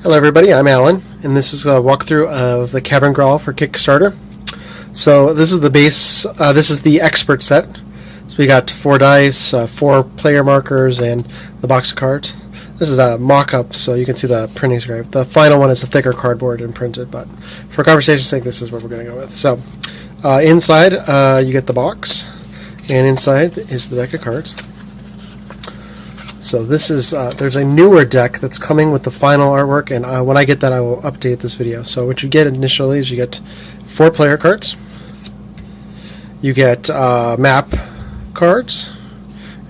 Hello everybody, I'm Alan, and this is a walkthrough of the Cavern Crawl for Kickstarter. So this is the base, this is the expert set. So we got 4 dice, 4 player markers, and the box of cards. This is a mock-up, so you can see the printing script. The final one is a thicker cardboard and printed, but for conversation's sake, this is what we're going to go with. So inside, you get the box, and inside is the deck of cards. So this is, there's a newer deck that's coming with the final artwork, and when I get that I will update this video. So what you get initially is you get 4 player cards, you get map cards,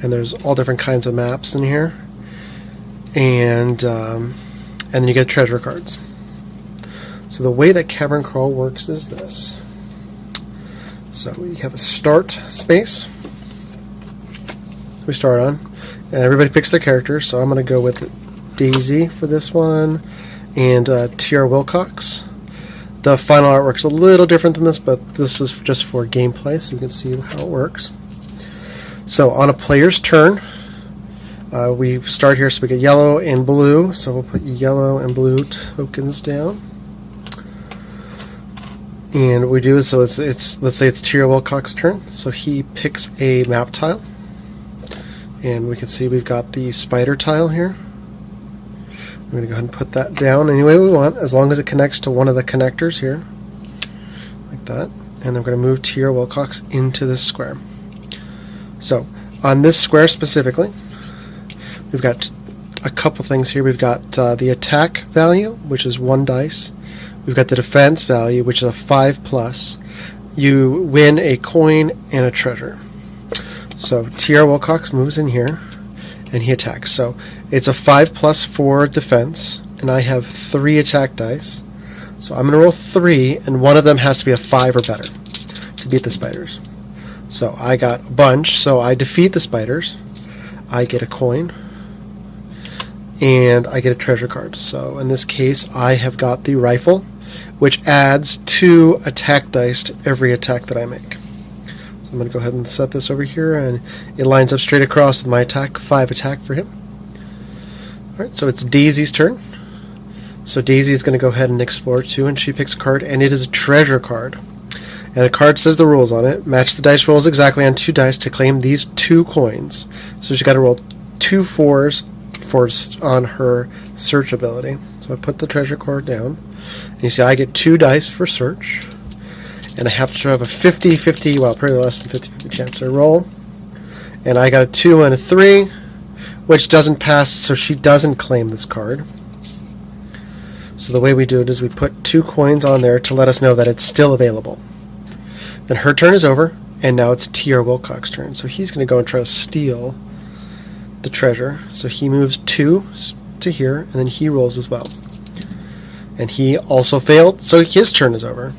and there's all different kinds of maps in here, and then you get treasure cards. So the way that Cavern Crawl works is this. So we have a start space we start on. And everybody picks their characters, so I'm going to go with Daisy for this one, and T.R. Wilcox. The final artwork's a little different than this, but this is just for gameplay, so you can see how it works. So on a player's turn, we start here, so we get yellow and blue, so we'll put yellow and blue tokens down. And what we do is, so it's let's say it's T.R. Wilcox's turn, so he picks a map tile. And we can see we've got the spider tile here. I'm going to go ahead and put that down any way we want, as long as it connects to one of the connectors here, like that. And then we're going to move T.R. Wilcox into this square. So on this square specifically, we've got a couple things here. We've got the attack value, which is 1 dice. We've got the defense value, which is a 5+. You win a coin and a treasure. So T.R. Wilcox moves in here, and he attacks. So it's a 5+ for defense, and I have 3 attack dice. So I'm going to roll 3, and one of them has to be a 5 or better to beat the spiders. So I got a bunch, so I defeat the spiders. I get a coin, and I get a treasure card. So in this case, I have got the rifle, which adds 2 attack dice to every attack that I make. I'm going to go ahead and set this over here, and it lines up straight across with my attack, 5 attack for him. Alright, so it's Daisy's turn. So Daisy is going to go ahead and explore too, and she picks a card, and it is a treasure card. And the card says the rules on it. Match the dice rolls exactly on 2 dice to claim these 2 coins. So she's got to roll 2 4s on her search ability. So I put the treasure card down, and you see I get 2 dice for search. And I have to have a 50-50, well, probably less than 50-50 chance to roll. And I got a 2 and a 3, which doesn't pass, so she doesn't claim this card. So the way we do it is we put 2 coins on there to let us know that it's still available. Then her turn is over, and now it's T.R. Wilcox's turn. So he's going to go and try to steal the treasure. So he moves 2 to here, and then he rolls as well. And he also failed, so his turn is over.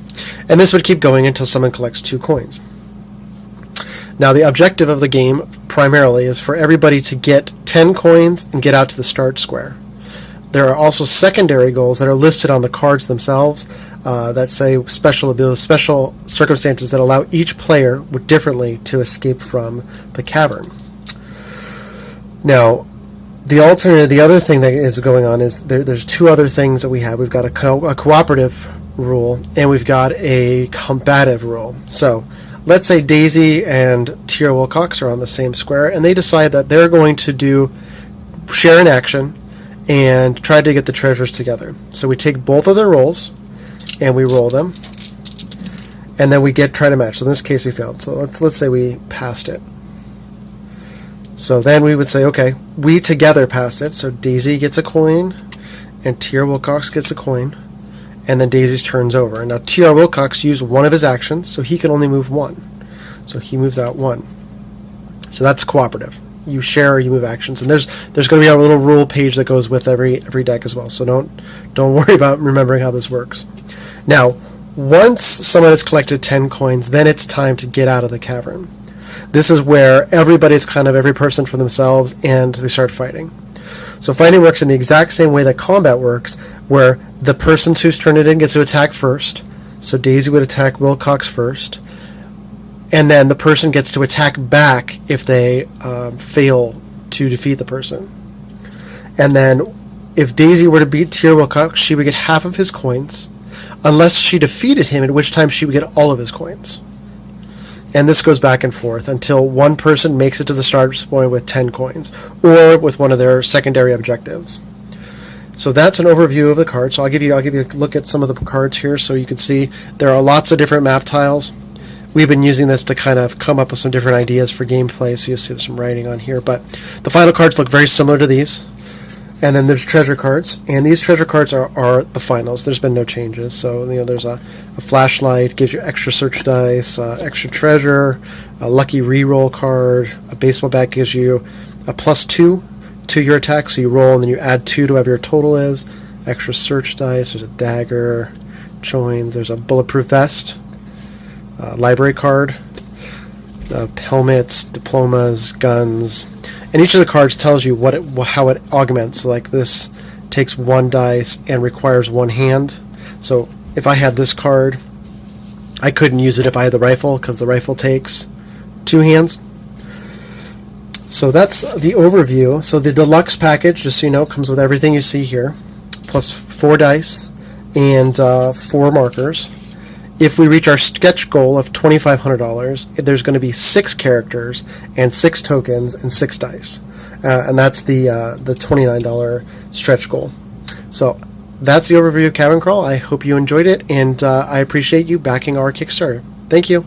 And this would keep going until someone collects 2 coins. Now the objective of the game primarily is for everybody to get 10 coins and get out to the start square. There are also secondary goals that are listed on the cards themselves that say special abilities, special circumstances that allow each player differently to escape from the cavern. Now, the other thing that is going on is there's 2 other things that we have. We've got a cooperative rule, and we've got a combative rule. So let's say Daisy and T.R. Wilcox are on the same square, and they decide that they're going to share an action and try to get the treasures together. So we take both of their rolls and we roll them, and then we try to match. So in this case we failed, so let's say we passed it. So then we would say, okay, we together pass it, so Daisy gets a coin and T.R. Wilcox gets a coin, and then Daisy's turn's over. Now T.R. Wilcox used one of his actions, so he can only move 1. So he moves out 1. So that's cooperative. You share or you move actions, and there's going to be a little rule page that goes with every deck as well. So don't worry about remembering how this works. Now, once someone has collected 10 coins, then it's time to get out of the cavern. This is where everybody's every person for themselves, and they start fighting. So fighting works in the exact same way that combat works, where the person whose turn it in gets to attack first. So Daisy would attack Wilcox first, and then the person gets to attack back if they fail to defeat the person. And then If Daisy were to beat Tyr Wilcox, she would get half of his coins, unless she defeated him, at which time she would get all of his coins. And this goes back and forth until one person makes it to the start point with 10 coins, or with one of their secondary objectives. So that's an overview of the cards. So I'll give you a look at some of the cards here, so you can see there are lots of different map tiles. We've been using this to kind of come up with some different ideas for gameplay, so you'll see there's some writing on here. But the final cards look very similar to these. And then there's treasure cards, and these treasure cards are the finals. There's been no changes. So there's a flashlight, gives you extra search dice, extra treasure, a lucky reroll card, a baseball bat gives you a +2 to your attack, so you roll and then you add 2 to whatever your total is. Extra search dice, there's a dagger, joins, there's a bulletproof vest, library card, helmets, diplomas, guns. And each of the cards tells you how it augments. Like this takes 1 dice and requires 1 hand. So if I had this card, I couldn't use it if I had the rifle, because the rifle takes 2 hands. So that's the overview. So the deluxe package, just so you know, comes with everything you see here, plus 4 dice and 4 markers. If we reach our stretch goal of $2,500, there's going to be 6 characters and 6 tokens and 6 dice, and that's the $29 stretch goal. So that's the overview of Cavern Crawl. I hope you enjoyed it, and I appreciate you backing our Kickstarter. Thank you.